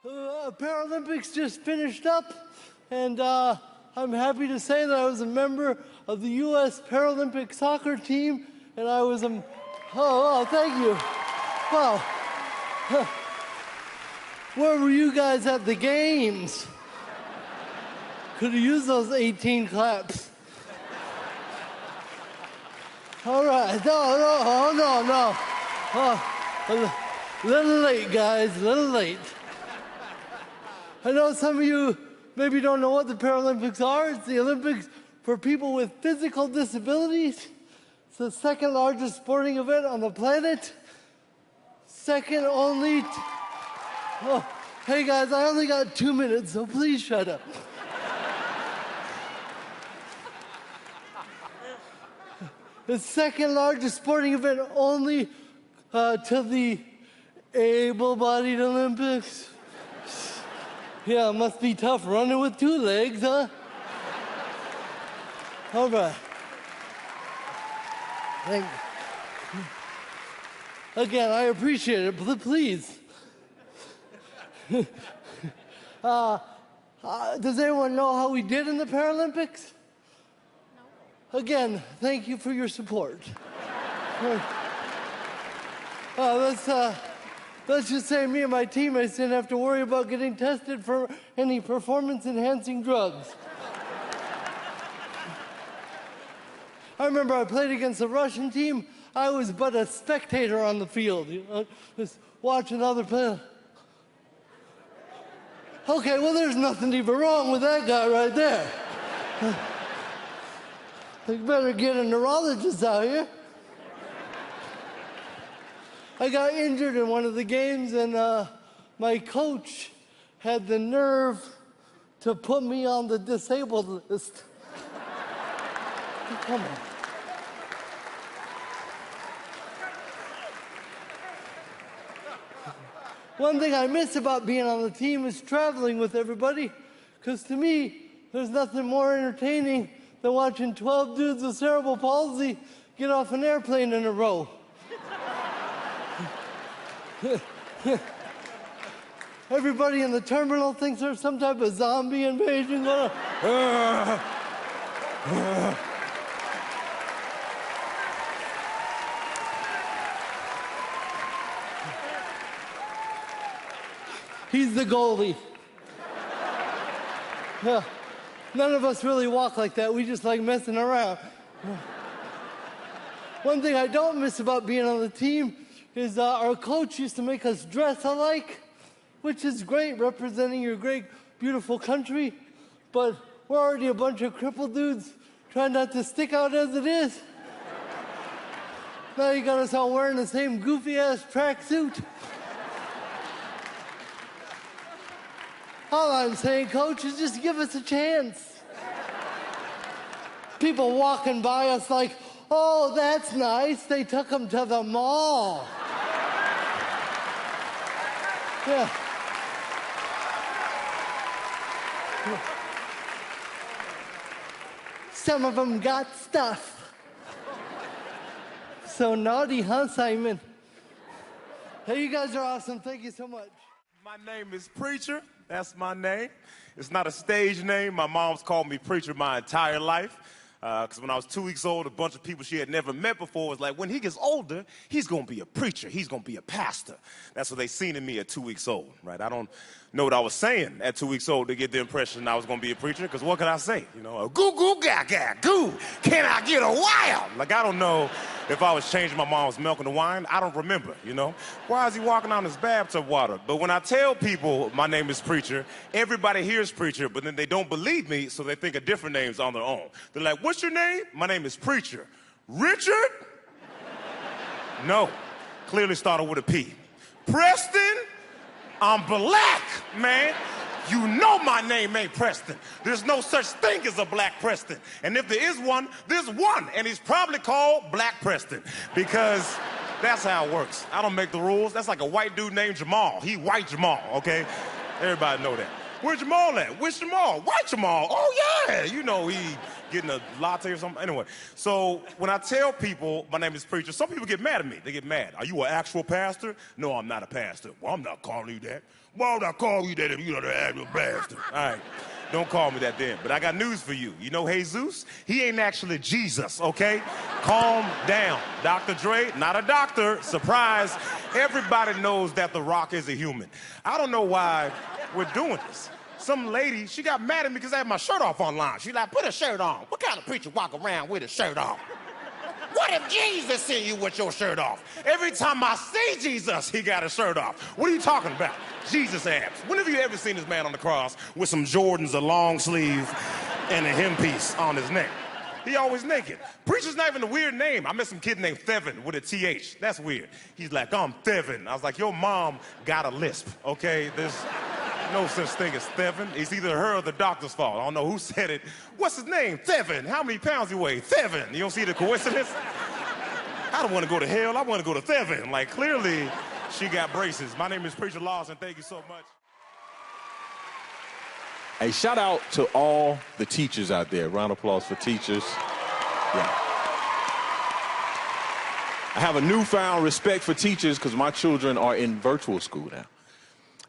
Paralympics just finished up, and I'm happy to say that I was a member of the U.S. Paralympic soccer team, and I was thank you. Wow. Where were you guys at the games? Could have used those 18 claps. All right, no. A little late, guys, a little late. I know some of you maybe don't know what the Paralympics are. It's the Olympics for people with physical disabilities. It's the second largest sporting event on the planet. Second only... Oh, hey guys, I only got 2 minutes, so please shut up. The second largest sporting event only to the able-bodied Olympics. Yeah, it must be tough running with 2 legs, huh? All right. Thank you. Again, I appreciate it, but please. Does anyone know how we did in the Paralympics? No. Again, thank you for your support. Let's just say me and my teammates didn't have to worry about getting tested for any performance-enhancing drugs. I remember I played against the Russian team. I was but a spectator on the field, just watching other players. Okay, well, there's nothing even wrong with that guy right there. You better get a neurologist out here. I got injured in one of the games, and my coach had the nerve to put me on the disabled list. Come on. One thing I miss about being on the team is traveling with everybody, because to me, there's nothing more entertaining than watching 12 dudes with cerebral palsy get off an airplane in a row. Everybody in the terminal thinks there's some type of zombie invasion going on. He's the goalie. Yeah. None of us really walk like that. We just like messing around. One thing I don't miss about being on the team is our coach used to make us dress alike, which is great, representing your great, beautiful country. But we're already a bunch of crippled dudes trying not to stick out as it is. Now you got us all wearing the same goofy-ass tracksuit. All I'm saying, Coach, is just give us a chance. People walking by us like, oh, that's nice. They took them to the mall. Yeah. Some of them got stuff. So naughty, huh, Simon? Hey, you guys are awesome. Thank you so much. My name is Preacher. That's my name. It's not a stage name. My mom's called me Preacher my entire life. Because when I was 2 weeks old, a bunch of people she had never met before was like, when he gets older, he's going to be a preacher. He's going to be a pastor. That's what they seen in me at 2 weeks old, right? I don't know what I was saying at 2 weeks old to get the impression I was going to be a preacher, because what could I say? You know, goo, goo, gaga, goo, can I get a while? Like, I don't know if I was changing my mom's milk into wine. I don't remember, you know? Why is he walking on his bathtub water? But when I tell people my name is Preacher, everybody hears Preacher, but then they don't believe me, so they think of different names on their own. They're like, what's your name? My name is Preacher. Richard? No. Clearly started with a P. Preston? I'm black, man. You know my name ain't Preston. There's no such thing as a Black Preston. And if there is one, there's one. And he's probably called Black Preston, because that's how it works. I don't make the rules. That's like a white dude named Jamal. He white Jamal, okay? Everybody know that. Where's Jamal at? Which Jamal? White Jamal. Oh, yeah. You know he getting a latte or something. Anyway, so when I tell people my name is Preacher, some people get mad at me. They get mad. Are you an actual pastor? No, I'm not a pastor. Well, I'm not calling you that. Why would I call you that if you're not an actual pastor? All right. Don't call me that then. But I got news for you. You know Jesus? He ain't actually Jesus, okay? Calm down. Dr. Dre, not a doctor. Surprise. Everybody knows that The Rock is a human. I don't know why we're doing this. Some lady, she got mad at me because I had my shirt off online. She like, put a shirt on. What kind of preacher walk around with a shirt on? What if Jesus seen you with your shirt off? Every time I see Jesus, he got his shirt off. What are you talking about? Jesus abs. When have you ever seen this man on the cross with some Jordans, a long sleeve, and a hem piece on his neck? He always naked. Preacher's not even a weird name. I met some kid named Thevin with a TH. That's weird. He's like, I'm Thevin. I was like, your mom got a lisp, okay? There's no such thing as Thevin. It's either her or the doctor's fault. I don't know who said it. What's his name? Thevin. How many pounds he weigh? Thevin. You don't see the coincidence? I don't want to go to hell. I want to go to Thevin. Like, clearly, she got braces. My name is Preacher Lawson. Thank you so much. Hey, shout out to all the teachers out there. Round of applause for teachers. Yeah. I have a newfound respect for teachers because my children are in virtual school now.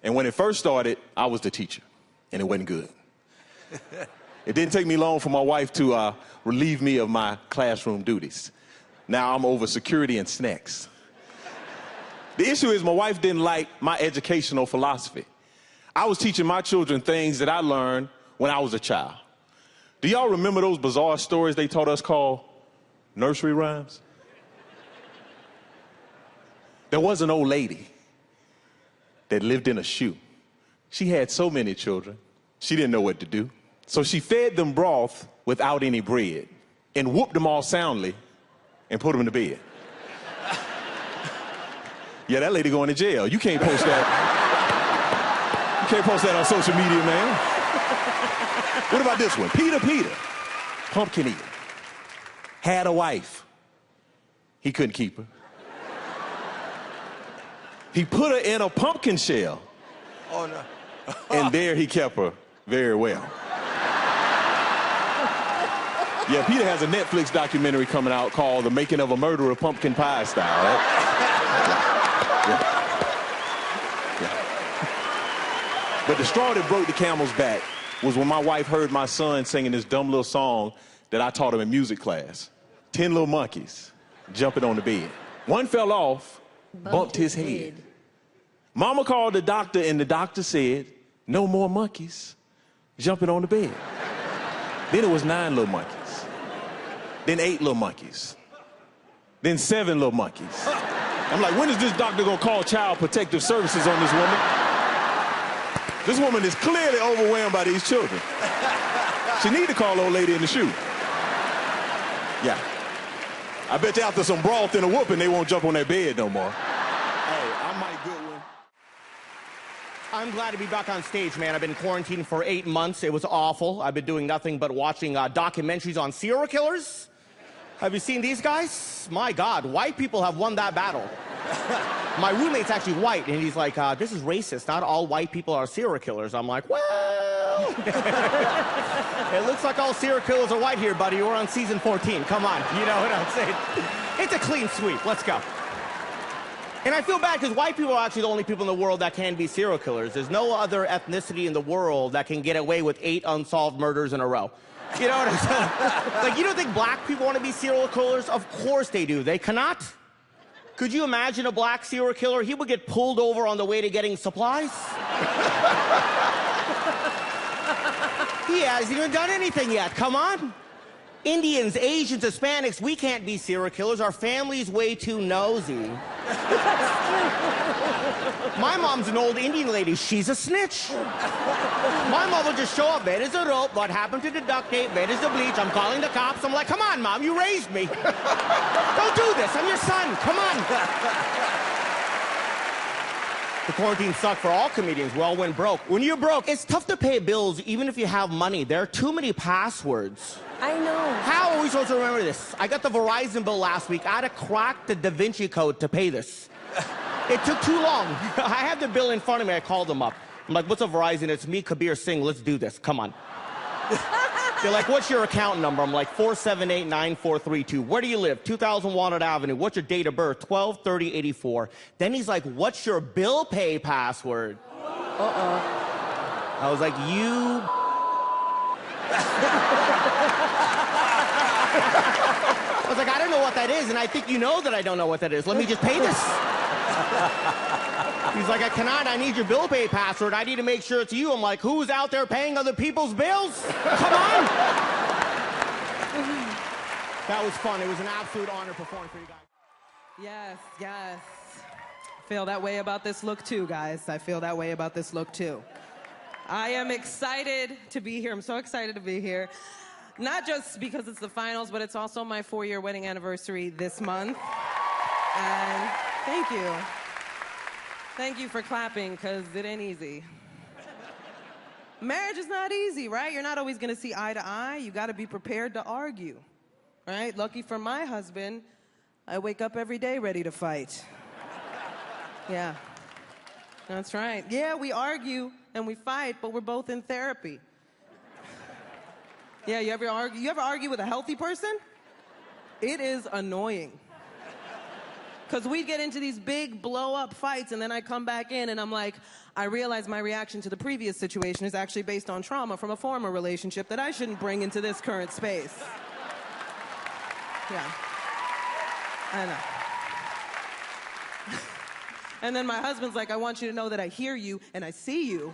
And when it first started, I was the teacher, and it wasn't good. It didn't take me long for my wife to relieve me of my classroom duties. Now I'm over security and snacks. The issue is my wife didn't like my educational philosophy. I was teaching my children things that I learned when I was a child. Do y'all remember those bizarre stories they taught us called nursery rhymes? There was an old lady that lived in a shoe. She had so many children, she didn't know what to do. So she fed them broth without any bread and whooped them all soundly and put them in the bed. Yeah, that lady going to jail. You can't post that. You can't post that on social media, man. What about this one? Peter, pumpkin eater, had a wife. He couldn't keep her. He put her in a pumpkin shell. Oh, no. And there he kept her very well. Yeah, Peter has a Netflix documentary coming out called The Making of a Murderer Pumpkin Pie Style. Yeah. But the straw that broke the camel's back was when my wife heard my son singing this dumb little song that I taught him in music class. 10 little monkeys jumping on the bed. One fell off, bumped his head. Mama called the doctor, and the doctor said, no more monkeys jumping on the bed. Then it was 9 little monkeys. Then 8 little monkeys. Then 7 little monkeys. I'm like, when is this doctor gonna call Child Protective Services on this woman? This woman is clearly overwhelmed by these children. She need to call old lady in the shoe. Yeah. I bet you after some broth and a whooping, they won't jump on that bed no more. Hey, I might Goodwin. I'm glad to be back on stage, man. I've been quarantined for 8 months. It was awful. I've been doing nothing but watching documentaries on serial killers. Have you seen these guys? My God, white people have won that battle. My roommate's actually white, and he's like, this is racist. Not all white people are serial killers. I'm like, well, it looks like all serial killers are white here, buddy. We're on season 14. Come on, you know what I'm saying? It's a clean sweep. Let's go. And I feel bad because white people are actually the only people in the world that can be serial killers. There's no other ethnicity in the world that can get away with 8 unsolved murders in a row. You know what I'm saying? Like, you don't think black people want to be serial killers? Of course they do. They cannot. Could you imagine a black serial killer? He would get pulled over on the way to getting supplies. He hasn't even done anything yet. Come on. Indians, Asians, Hispanics, we can't be serial killers. Our family's way too nosy. My mom's an old Indian lady. She's a snitch. My mom will just show up. Where is the rope? What happened to the duct tape? Where is the bleach? I'm calling the cops. I'm like, come on, Mom, you raised me. Don't do this. I'm your son. Come on. The quarantine sucked for all comedians. We all went broke. When you're broke, it's tough to pay bills even if you have money. There are too many passwords. I know. How are we supposed to remember this? I got the Verizon bill last week. I had to crack the Da Vinci Code to pay this. It took too long. I have the bill in front of me. I called them up. I'm like, what's up, Verizon? It's me, Kabir Singh. Let's do this. Come on. They're like, what's your account number? I'm like, 4789432. Where do you live? 2000 Walnut Avenue. What's your date of birth? 12/30/84. Then he's like, what's your bill pay password? I was like, you... I was like, I don't know what that is, and I think you know that I don't know what that is. Let me just pay this. He's like, I need your bill pay password. I need to make sure it's you. I'm like, who's out there paying other people's bills? Come on. That was fun. It was an absolute honor performing for you guys. Yes, yes. I feel that way about this look too, guys. I feel that way about this look too. I am excited to be here. I'm so excited to be here. Not just because it's the finals, but it's also my 4-year wedding anniversary this month. And thank you. Thank you for clapping, because it ain't easy. Marriage is not easy, right? You're not always going to see eye to eye. You got to be prepared to argue, right? Lucky for my husband, I wake up every day ready to fight. Yeah, that's right. Yeah, we argue and we fight, but we're both in therapy. Yeah, you ever argue with a healthy person? It is annoying. Because we get into these big blow-up fights, and then I come back in, and I'm like, I realize my reaction to the previous situation is actually based on trauma from a former relationship that I shouldn't bring into this current space. Yeah. I know. And then my husband's like, I want you to know that I hear you, and I see you.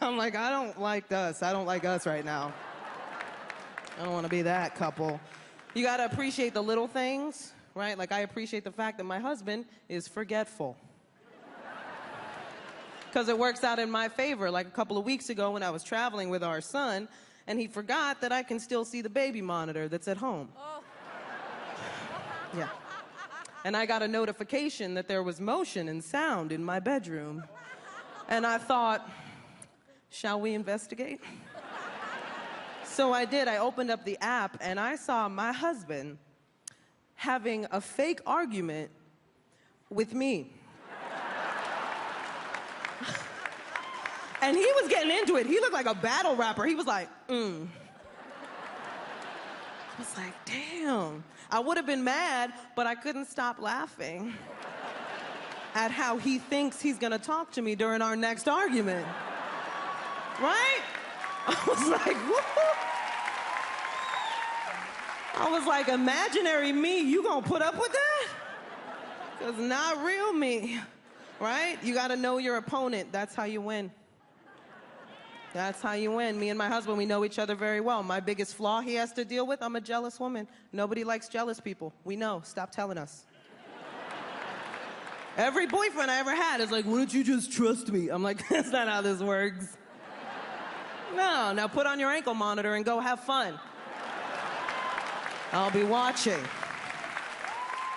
I'm like, I don't like us. I don't like us right now. I don't want to be that couple. You got to appreciate the little things, right? Like, I appreciate the fact that my husband is forgetful. Because it works out in my favor. Like a couple of weeks ago when I was traveling with our son, and he forgot that I can still see the baby monitor that's at home. Oh. Yeah. And I got a notification that there was motion and sound in my bedroom. And I thought, shall we investigate? So I did. I opened up the app, and I saw my husband having a fake argument with me. And he was getting into it. He looked like a battle rapper. He was like, I was like, damn. I would have been mad, but I couldn't stop laughing at how he thinks he's gonna talk to me during our next argument. Right? I was like, woo-hoo. I was like, imaginary me, you gonna put up with that? Because not real me, right? You gotta know your opponent. That's how you win. That's how you win. Me and my husband, we know each other very well. My biggest flaw he has to deal with, I'm a jealous woman. Nobody likes jealous people. We know. Stop telling us. Every boyfriend I ever had is like, why don't you just trust me? I'm like, that's not how this works. No, now put on your ankle monitor and go have fun. I'll be watching.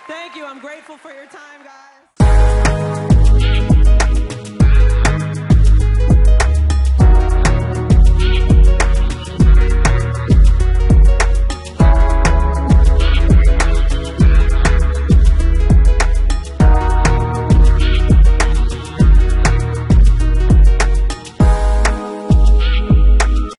Thank you. I'm grateful for your time, guys.